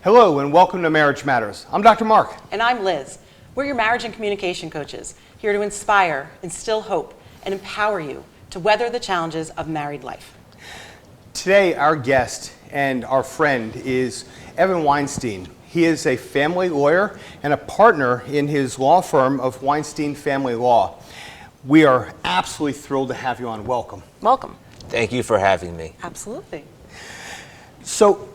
Hello and welcome to Marriage Matters. I'm Dr. Mark. And I'm Liz. We're your marriage and communication coaches, here to inspire, instill hope, and empower you to weather the challenges of married life. Today, our guest and our friend is Evan Weinstein. He is a family lawyer and a partner in his law firm of Weinstein Family Law. We are absolutely thrilled to have you on. Welcome. Welcome. Thank you for having me. Absolutely. So,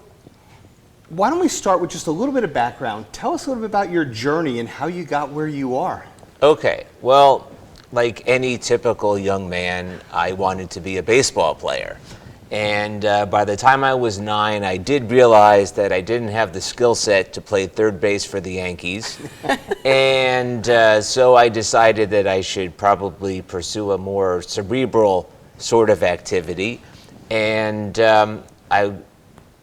why don't we start with just a little bit of background? Tell us a little bit about your journey and how you got where you are. Okay, well, like any typical young man, I wanted to be a baseball player. And by the time I was 9, I did realize that I didn't have the skill set to play third base for the Yankees. And so I decided that I should probably pursue a more cerebral sort of activity. And I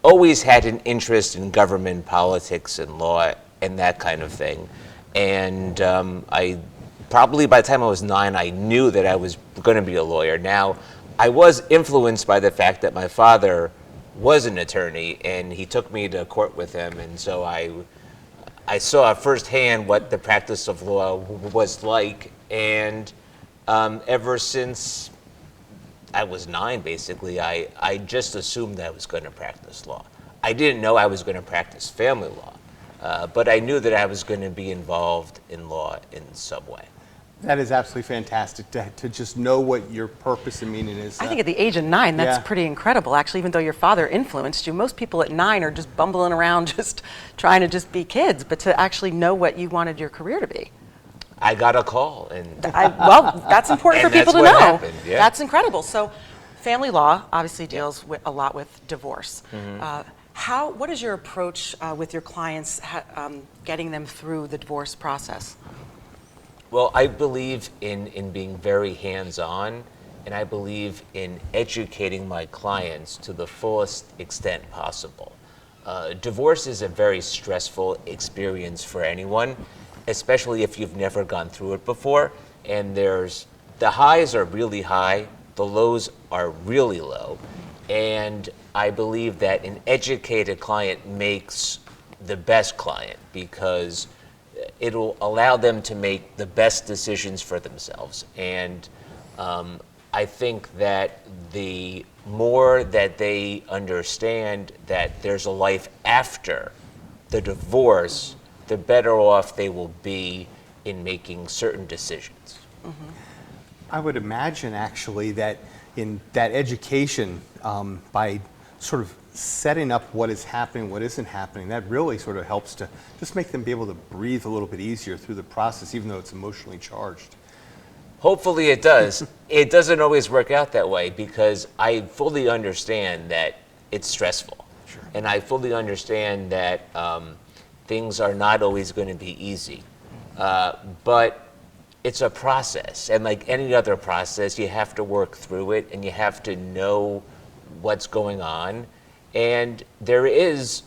always had an interest in government, politics, and law, and that kind of thing. And I probably by the time I was 9, I knew that I was going to be a lawyer. Now, I was influenced by the fact that my father was an attorney, and he took me to court with him, and so I saw firsthand what the practice of law was like. And ever since I was 9, basically, I just assumed that I was going to practice law. I didn't know I was going to practice family law, but I knew that I was going to be involved in law in some way. That is absolutely fantastic to just know what your purpose and meaning is. I think at the age of 9, that's Yeah. pretty incredible. Actually, even though your father influenced you, most people at 9 are just bumbling around, just trying to just be kids, but to actually know what you wanted your career to be. I got a call, and Well, that's important for And people to that's know. what happened, yeah. That's incredible. So, family law obviously deals a lot with divorce. What is your approach with your clients, getting them through the divorce process? well, I believe in being very hands-on, and I believe in educating my clients to the fullest extent possible. Divorce is a very stressful experience for anyone, especially if you've never gone through it before. And the highs are really high, the lows are really low. And I believe that an educated client makes the best client, because it'll allow them to make the best decisions for themselves. And I think that the more that they understand that there's a life after the divorce, the better off they will be in making certain decisions. I would imagine actually that in that education, by sort of setting up what is happening, what isn't happening, that really sort of helps to just make them be able to breathe a little bit easier through the process, even though it's emotionally charged. Hopefully it does. It doesn't always work out that way, because I fully understand that it's stressful. Sure. And I fully understand that things are not always going to be easy. But it's a process, and like any other process, you have to work through it, and you have to know what's going on. And there is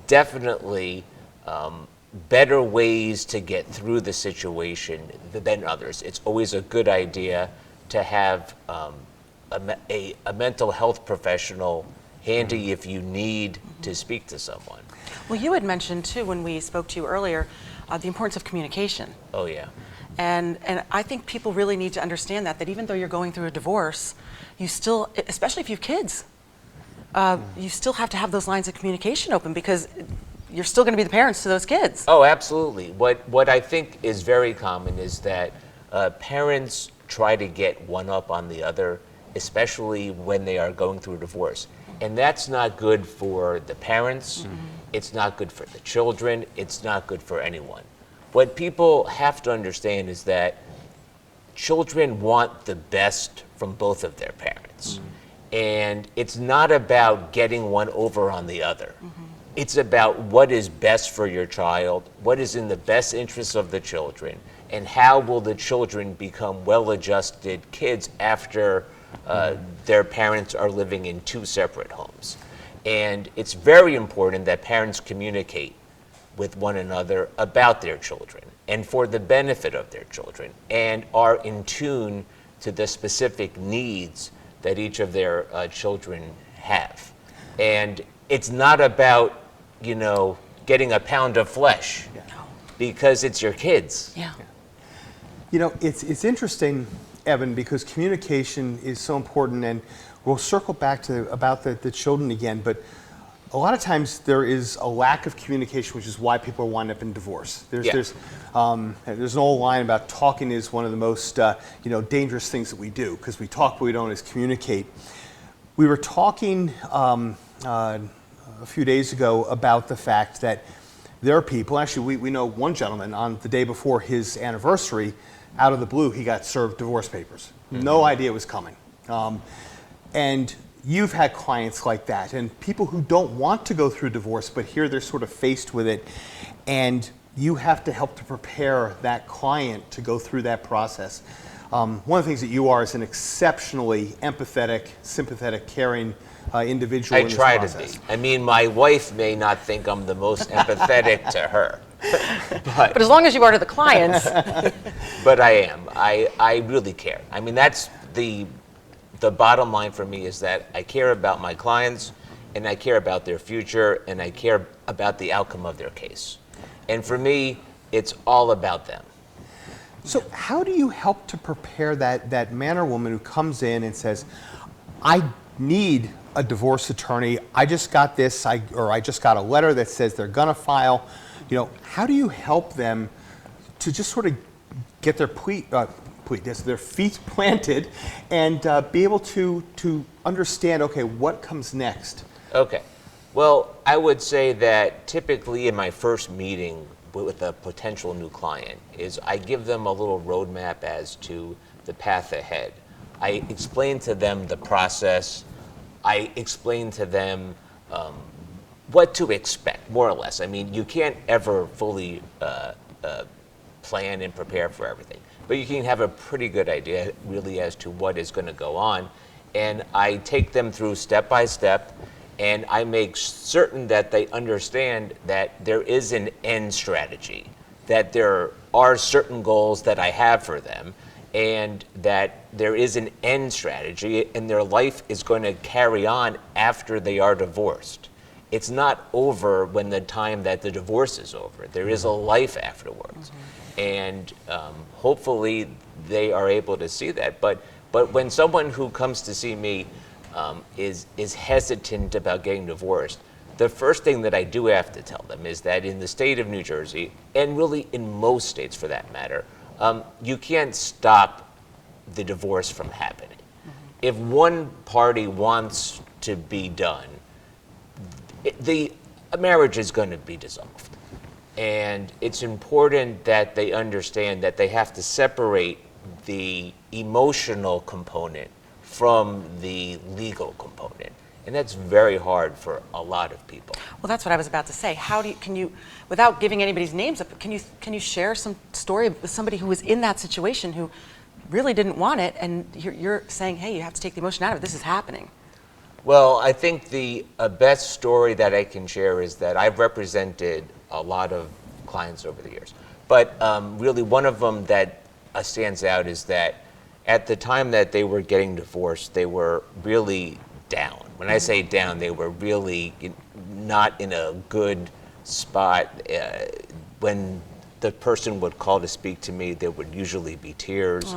definitely better ways to get through the situation than others. It's always a good idea to have a mental health professional handy if you need to speak to someone. Well, you had mentioned too, when we spoke to you earlier, the importance of communication. Oh, yeah. And I think people really need to understand that even though you're going through a divorce, you still, especially if you have kids, you still have to have those lines of communication open, because you're still going to be the parents to those kids. Oh, absolutely. What I think is very common is that parents try to get one up on the other, especially when they are going through a divorce. And that's not good for the parents. It's not good for the children. It's not good for anyone. What people have to understand is that children want the best from both of their parents. And it's not about getting one over on the other. It's about what is best for your child, what is in the best interest of the children, and how will the children become well-adjusted kids after their parents are living in 2 separate homes. And it's very important that parents communicate with one another about their children and for the benefit of their children, and are in tune to the specific needs that each of their children have. And it's not about, getting a pound of flesh because it's your kids. Yeah. You know, it's interesting, Evan, because communication is so important, and we'll circle back to about the children again, but a lot of times there is a lack of communication, which is why people wind up in divorce. There's an old line about talking is one of the most dangerous things that we do, because we talk but we don't communicate. We were talking a few days ago about the fact that there are people, actually we know one gentleman on the day before his anniversary, out of the blue, he got served divorce papers. No idea it was coming. And you've had clients like that, and people who don't want to go through divorce, but here they're sort of faced with it, and you have to help to prepare that client to go through that process. One of the things that you are is an exceptionally empathetic, sympathetic, caring individual in this process. I try to be. I mean, my wife may not think I'm the most empathetic to her. But as long as you are to the clients. But I am. I really care. I mean, that's the bottom line for me, is that I care about my clients, and I care about their future, and I care about the outcome of their case. And for me, it's all about them. So how do you help to prepare that man or woman who comes in and says, I need a divorce attorney, I just got this, I just got a letter that says they're gonna file. How do you help them to just sort of get their their feet planted and be able to understand, okay, what comes next? Okay. Well, I would say that typically in my first meeting with a potential new client is I give them a little roadmap as to the path ahead. I explain to them the process. I explain to them what to expect, more or less. I mean, you can't ever fully plan and prepare for everything, but you can have a pretty good idea really as to what is going to go on. And I take them through step by step, and I make certain that they understand that there is an end strategy, that there are certain goals that I have for them, and that there is an end strategy, and their life is going to carry on after they are divorced. It's not over when the time that the divorce is over. There is a life afterwards. And hopefully they are able to see that. But when someone who comes to see me is hesitant about getting divorced, the first thing that I do have to tell them is that in the state of New Jersey, and really in most states for that matter, you can't stop the divorce from happening. If one party wants to be done, the marriage is going to be dissolved. And it's important that they understand that they have to separate the emotional component from the legal component. And that's very hard for a lot of people. Well, that's what I was about to say. Can you, without giving anybody's names up, can you share some story with somebody who was in that situation who really didn't want it, and you're saying, hey, you have to take the emotion out of it, this is happening? Well, I think the best story that I can share is that I've represented a lot of clients over the years. But really one of them that stands out is that at the time that they were getting divorced, they were really down. When I say down, they were really not in a good spot. When the person would call to speak to me, there would usually be tears.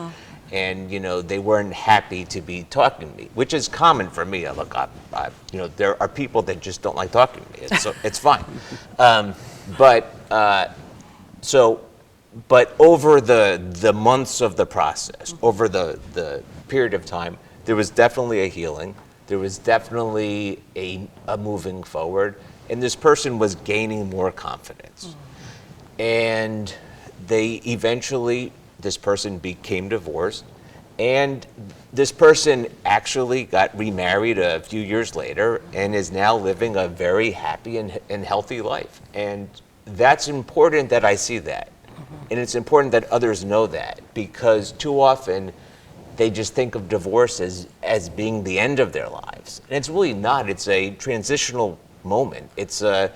And they weren't happy to be talking to me, which is common for me. Look, there are people that just don't like talking to me. It's fine. But over the months of the process, over the period of time, there was definitely a healing. There was definitely a moving forward, and this person was gaining more confidence. And this person became divorced, and this person actually got remarried a few years later and is now living a very happy and healthy life. And that's important that I see that. And it's important that others know that, because too often they just think of divorce as being the end of their lives. And it's really not. It's a transitional moment. It's a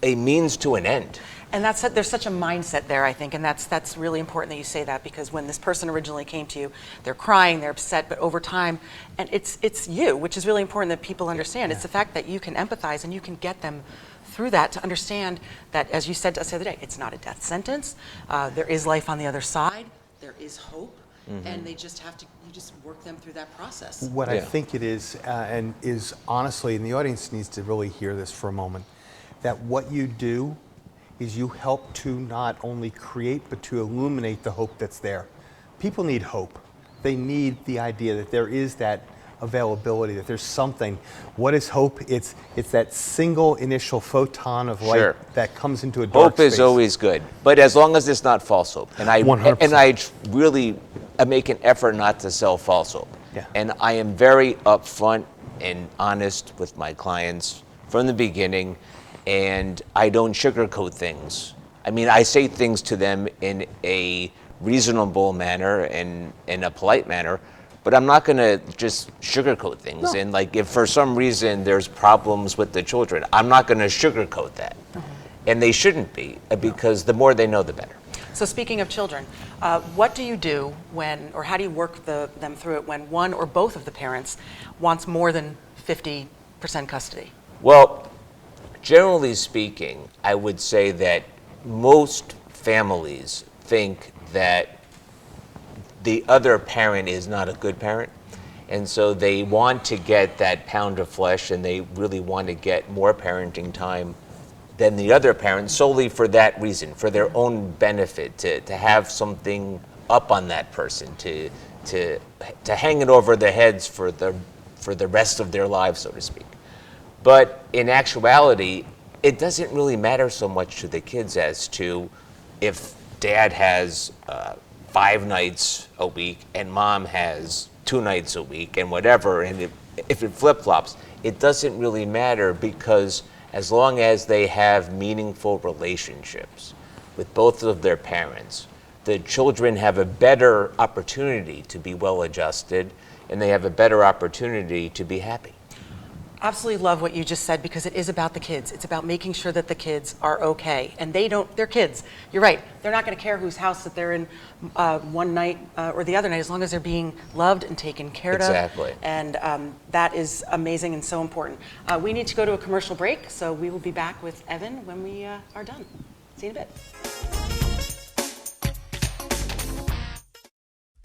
means to an end. And there's such a mindset there, I think, and that's really important that you say that, because when this person originally came to you, they're crying, they're upset, but over time, and it's you, which is really important that people understand. It's the fact that you can empathize and you can get them through that to understand that, as you said to us the other day, it's not a death sentence. There is life on the other side. There is hope. And they just have to, you just work them through that process. What I think it is, and is honestly, and the audience needs to really hear this for a moment, that what you do is you help to not only create, but to illuminate the hope that's there. People need hope. They need the idea that there is that availability, that there's something. What is hope? It's that single initial photon of light that comes into a dark space. Hope is always good, but as long as it's not false hope. And I 100%. really make an effort not to sell false hope. Yeah. And I am very upfront and honest with my clients from the beginning, and I don't sugarcoat things. I mean, I say things to them in a reasonable manner and in a polite manner, but I'm not going to just sugarcoat things. No. And like, if for some reason there's problems with the children, I'm not going to sugarcoat that. And they shouldn't be, because the more they know, the better. So speaking of children, what do you do when, or how do you work them through it when one or both of the parents wants more than 50% custody? Well, generally speaking, I would say that most families think that the other parent is not a good parent, and so they want to get that pound of flesh, and they really want to get more parenting time than the other parent, solely for that reason, for their own benefit, to have something up on that person, to hang it over their heads for the rest of their lives, so to speak. But in actuality, it doesn't really matter so much to the kids as to if dad has 5 nights a week and mom has 2 nights a week and whatever, and if it flip-flops, it doesn't really matter, because as long as they have meaningful relationships with both of their parents, the children have a better opportunity to be well-adjusted, and they have a better opportunity to be happy. Absolutely love what you just said, because it is about the kids. It's about making sure that the kids are okay. And they're kids. You're right. They're not going to care whose house that they're in one night or the other night, as long as they're being loved and taken care of. Exactly. And that is amazing and so important. We need to go to a commercial break, so we will be back with Evan when we are done. See you in a bit.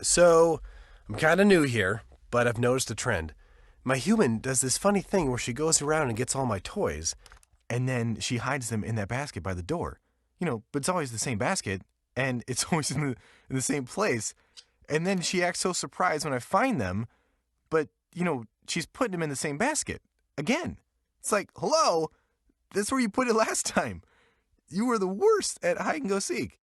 So, I'm kind of new here, but I've noticed a trend. My human does this funny thing where she goes around and gets all my toys, and then she hides them in that basket by the door. But it's always the same basket, and it's always in the same place. And then she acts so surprised when I find them, but, she's putting them in the same basket again. It's like, hello, that's where you put it last time. You were the worst at hide and go seek.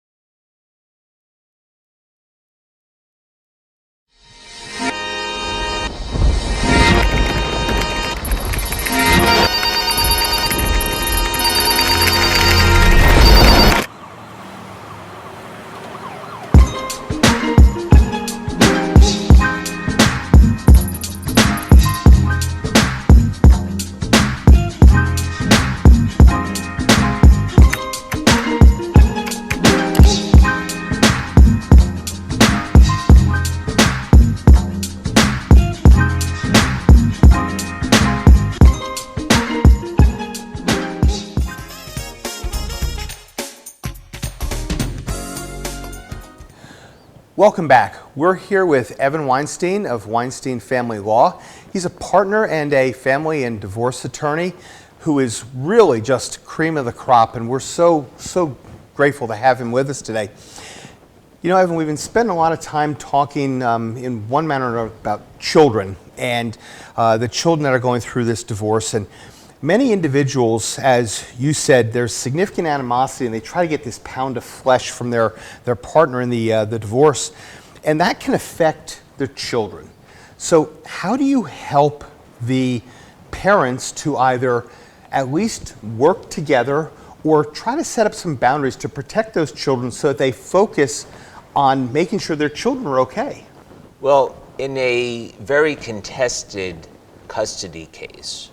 Welcome back. We're here with Evan Weinstein of Weinstein Family Law. He's a partner and a family and divorce attorney who is really just cream of the crop, and we're so grateful to have him with us today. Evan, we've been spending a lot of time talking in one manner or another about children and the children that are going through this divorce. And many individuals, as you said, there's significant animosity, and they try to get this pound of flesh from their partner in the divorce, and that can affect their children. So how do you help the parents to either at least work together or try to set up some boundaries to protect those children so that they focus on making sure their children are okay? Well, in a very contested custody case,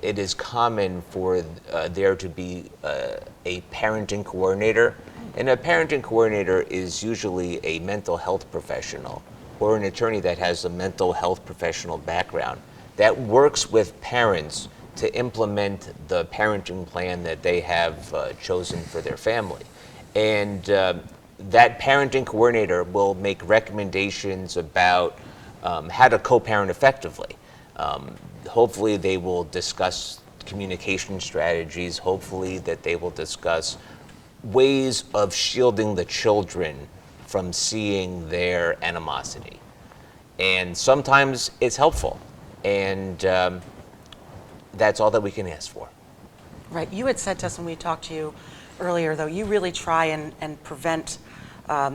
it is common for there to be a parenting coordinator, and a parenting coordinator is usually a mental health professional or an attorney that has a mental health professional background that works with parents to implement the parenting plan that they have chosen for their family. And that parenting coordinator will make recommendations about how to co-parent effectively. Hopefully they will discuss communication strategies, hopefully that they will discuss ways of shielding the children from seeing their animosity. And sometimes it's helpful, and that's all that we can ask for. Right. You had said to us when we talked to you earlier, though, you really try and prevent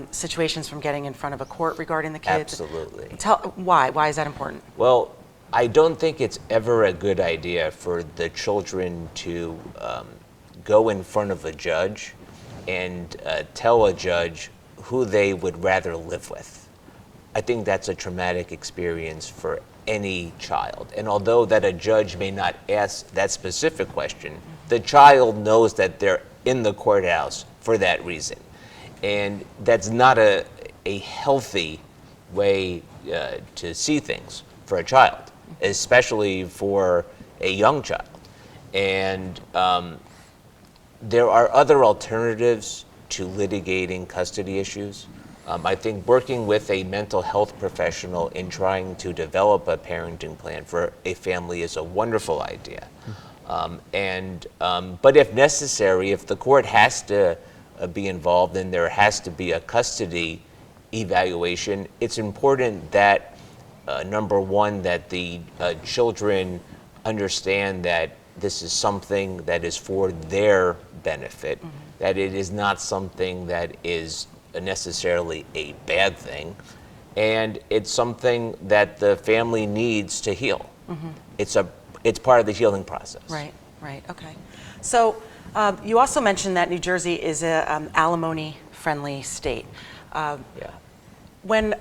situations from getting in front of a court regarding the kids. Absolutely. Why? Why is that important? Well, I don't think it's ever a good idea for the children to go in front of a judge and tell a judge who they would rather live with. I think that's a traumatic experience for any child. And although that a judge may not ask that specific question, the child knows that they're in the courthouse for that reason. And that's not a healthy way to see things for a child, especially for a young child. And there are other alternatives to litigating custody issues. I think working with a mental health professional in trying to develop a parenting plan for a family is a wonderful idea. But if necessary, if the court has to be involved and there has to be a custody evaluation, it's important that, number one, that the children understand that this is something that is for their benefit, that it is not something that is necessarily a bad thing, and it's something that the family needs to heal. It's part of the healing process. Right, okay. So you also mentioned that New Jersey is an alimony-friendly state. When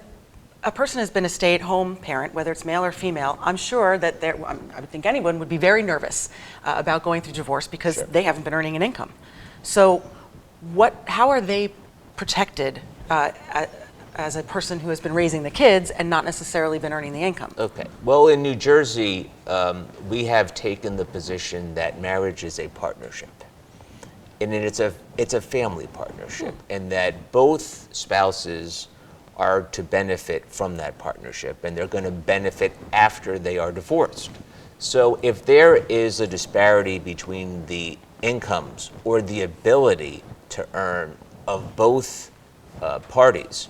a person has been a stay-at-home parent, whether it's male or female, I'm sure that I would think anyone would be very nervous about going through divorce because they haven't been earning an income. So how are they protected as a person who has been raising the kids and not necessarily been earning the income? Okay. Well, in New Jersey, we have taken the position that marriage is a partnership. And it's a family partnership, and that both spouses are to benefit from that partnership, and they're going to benefit after they are divorced. So if there is a disparity between the incomes or the ability to earn of both parties,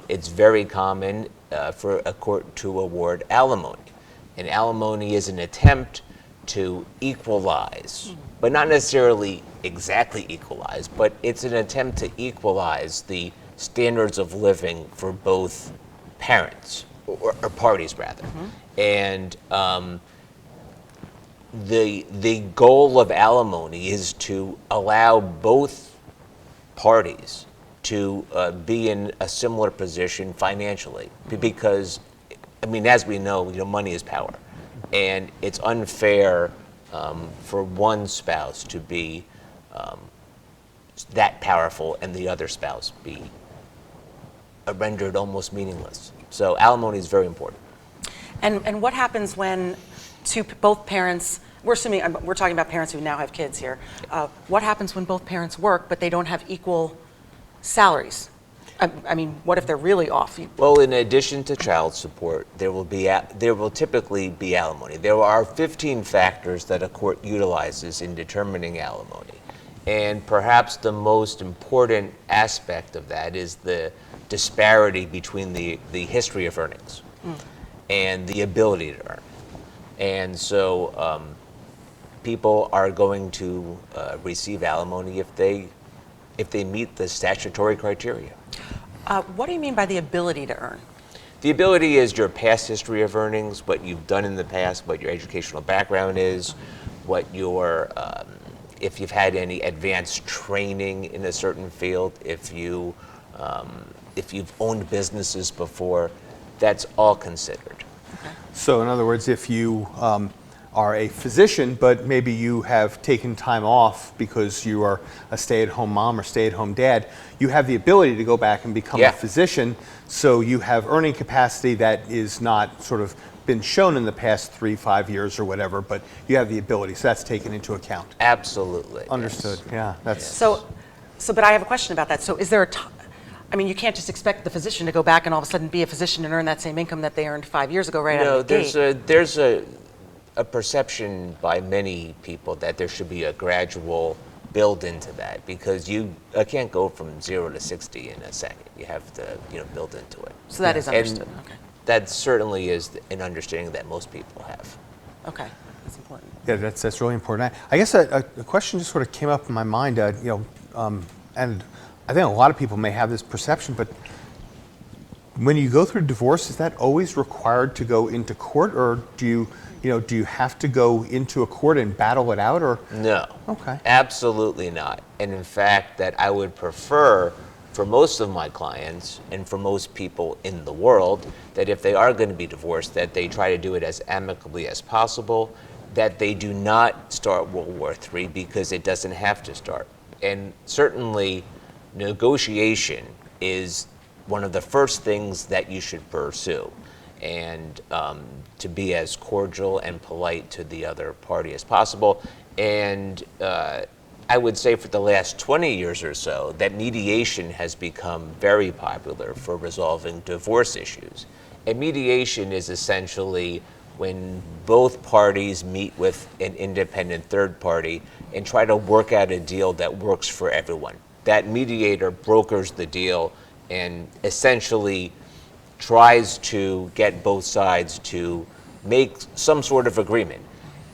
it's very common for a court to award alimony. And alimony is an attempt to equalize, but not necessarily exactly equalize, but it's an attempt to equalize the standards of living for both parents, or parties rather. And the goal of alimony is to allow both parties to be in a similar position financially, because, I mean, as we know, money is power, and it's unfair for one spouse to be that powerful and the other spouse be rendered almost meaningless. So alimony is very important. And what happens when both parents, we're talking about parents who now have kids here, what happens when both parents work but they don't have equal salaries? I mean, what if they're really off? Well, in addition to child support, there will typically be alimony. There are 15 factors that a court utilizes in determining alimony. And perhaps the most important aspect of that is the disparity between the history of earnings and the ability to earn. And so people are going to receive alimony if they meet the statutory criteria. What do you mean by the ability to earn? The ability is your past history of earnings, what you've done in the past, what your educational background is, what your if you've had any advanced training in a certain field, if you've owned businesses before, that's all considered. Okay. So in other words, if you are a physician, but maybe you have taken time off because you are a stay-at-home mom or stay-at-home dad, you have the ability to go back and become a physician, so you have earning capacity that is not sort of been shown in the past 3-5 years or whatever, but you have the ability, so that's taken into account. Absolutely. Understood. Yes. Yeah, that's But I have a question about that. So is there I mean, you can't just expect the physician to go back and all of a sudden be a physician and earn that same income that they earned 5 years ago right out of the gate. There's a perception by many people that there should be a gradual build into that, because you can't go from 0 to 60 in a second. You have to, build into it. So that is understood. And Okay. that certainly is an understanding that most people have. Okay. That's important. Yeah, that's really important. I guess a question just sort of came up in my mind, and I think a lot of people may have this perception, but when you go through divorce, is that always required to go into court, or do you have to go into a court and battle it out, or? No. Okay. Absolutely not. And in fact, that I would prefer for most of my clients and for most people in the world that if they are going to be divorced, that they try to do it as amicably as possible, that they do not start World War III, because it doesn't have to start. And certainly negotiation is one of the first things that you should pursue, and to be as cordial and polite to the other party as possible. And I would say for the last 20 years or so that mediation has become very popular for resolving divorce issues. And mediation is essentially when both parties meet with an independent third party and try to work out a deal that works for everyone. That mediator brokers the deal and essentially tries to get both sides to make some sort of agreement.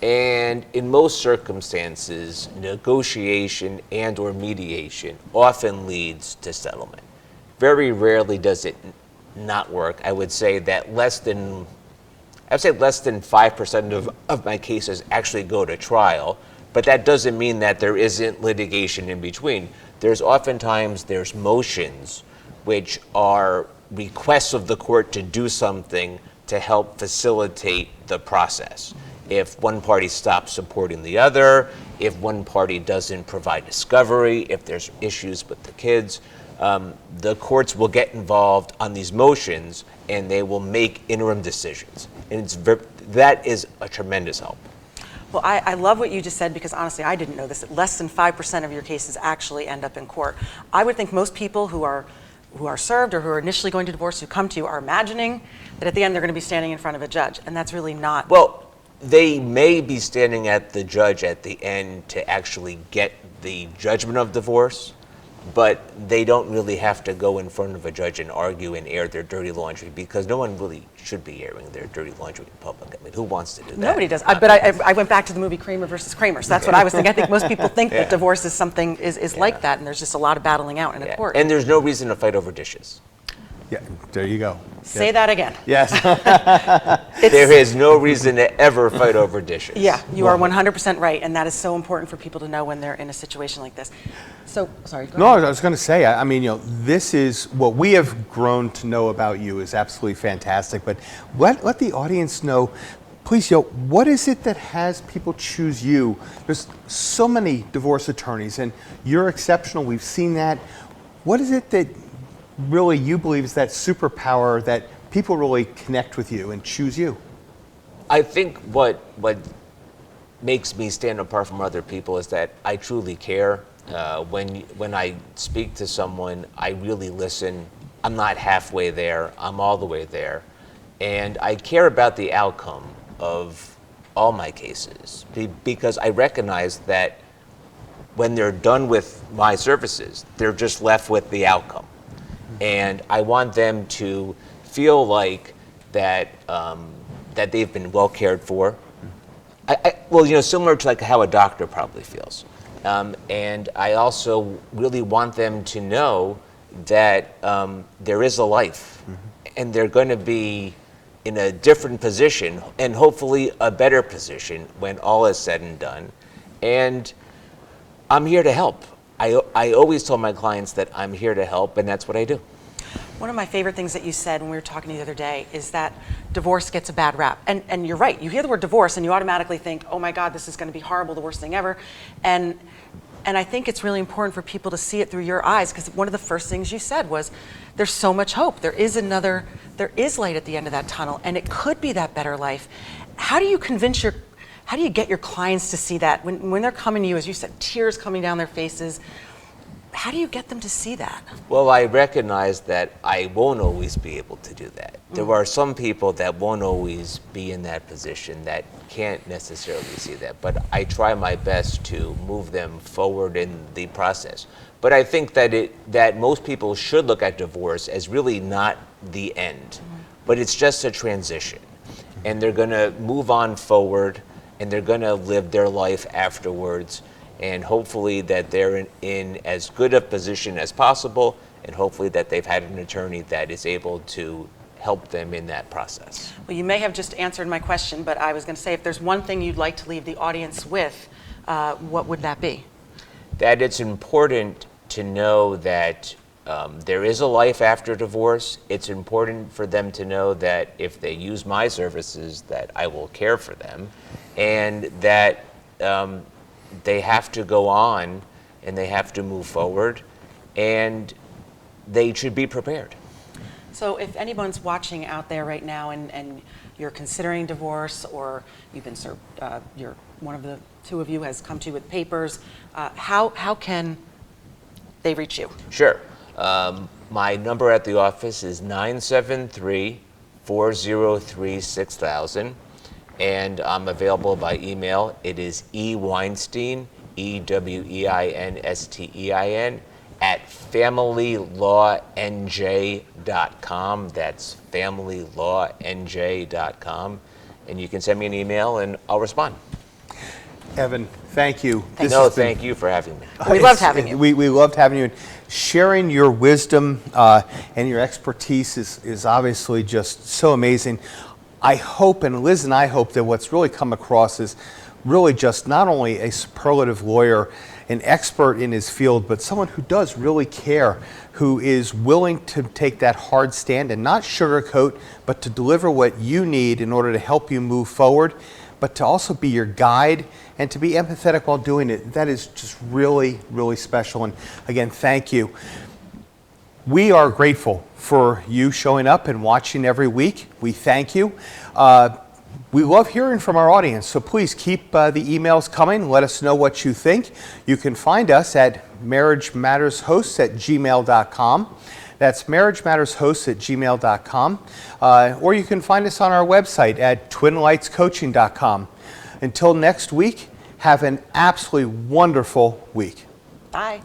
And in most circumstances, negotiation and or mediation often leads to settlement. Very rarely does it not work. I would say that less than 5% of my cases actually go to trial, but that doesn't mean that there isn't litigation in between. There's motions which are requests of the court to do something to help facilitate the process. If one party stops supporting the other, if one party doesn't provide discovery, if there's issues with the kids, the courts will get involved on these motions and they will make interim decisions. And that is a tremendous help. Well, I love what you just said, because honestly, I didn't know this. Less than 5% of your cases actually end up in court. I would think most people who are served or who are initially going to divorce, who come to you, are imagining that at the end they're going to be standing in front of a judge, and that's really not. Well, they may be standing at the judge at the end to actually get the judgment of divorce, but they don't really have to go in front of a judge and argue and air their dirty laundry, because no one really should be airing their dirty laundry in public. I mean, who wants to do that? Nobody does. But I went back to the movie Kramer versus Kramer, so that's what I was thinking. I think most people think that divorce is something is like that, and there's just a lot of battling out in a court. And there's no reason to fight over dishes. Yeah, there you go. Say that again. Yes. There is no reason to ever fight over dishes. Yeah, you are 100% right, and that is so important for people to know when they're in a situation like this. So, sorry, go ahead. No, I was going to say, I mean, this is what we have grown to know about you is absolutely fantastic, but let the audience know, please, what is it that has people choose you? There's so many divorce attorneys, and you're exceptional. We've seen that. What is it that really you believe is that superpower that people really connect with you and choose you? I think what makes me stand apart from other people is that I truly care. When I speak to someone, I really listen. I'm not halfway there. I'm all the way there. And I care about the outcome of all my cases, because I recognize that when they're done with my services, they're just left with the outcome. And I want them to feel like that that they've been well cared for. Similar to like how a doctor probably feels. And I also really want them to know that there is a life, and they're going to be in a different position, and hopefully a better position when all is said and done. And I'm here to help. I always tell my clients that I'm here to help, and that's what I do. One of my favorite things that you said when we were talking to you the other day is that divorce gets a bad rap. And you're right. You hear the word divorce and you automatically think, oh my God, this is going to be horrible, the worst thing ever. And And I think it's really important for people to see it through your eyes, because one of the first things you said was, there's so much hope. There is light at the end of that tunnel, and it could be that better life. How do you get your clients to see that? When they're coming to you, as you said, tears coming down their faces, how do you get them to see that? Well, I recognize that I won't always be able to do that. There are some people that won't always be in that position that can't necessarily see that, but I try my best to move them forward in the process. But I think that most people should look at divorce as really not the end, but it's just a transition. And they're gonna move on forward, and they're gonna live their life afterwards, and hopefully that they're in as good a position as possible, and hopefully that they've had an attorney that is able to help them in that process. Well, you may have just answered my question, but I was going to say, if there's one thing you'd like to leave the audience with, what would that be? That it's important to know that there is a life after divorce. It's important for them to know that if they use my services, that I will care for them, and that they have to go on and they have to move forward, and they should be prepared. So if anyone's watching out there right now and you're considering divorce, or you've been served, one of the two of you has come to you with papers, how can they reach you? Sure. My number at the office is 973-403-6000, and I'm available by email. It is Weinstein, Weinstein, at familylawNJ.com. That's familylawNJ.com. And you can send me an email and I'll respond. Evan, thank you. Thank you for having me. We loved having you. We loved having you. And sharing your wisdom and your expertise is obviously just so amazing. I hope, and Liz and I hope, that what's really come across is really just not only a superlative lawyer, an expert in his field, but someone who does really care, who is willing to take that hard stand and not sugarcoat, but to deliver what you need in order to help you move forward, but to also be your guide and to be empathetic while doing it. That is just really, really special. And again, thank you. We are grateful for you showing up and watching every week. We thank you. We love hearing from our audience, so please keep the emails coming. Let us know what you think. You can find us at marriagemattershosts@gmail.com. That's marriagemattershosts@gmail.com. Or you can find us on our website at twinlightscoaching.com. Until next week, have an absolutely wonderful week. Bye.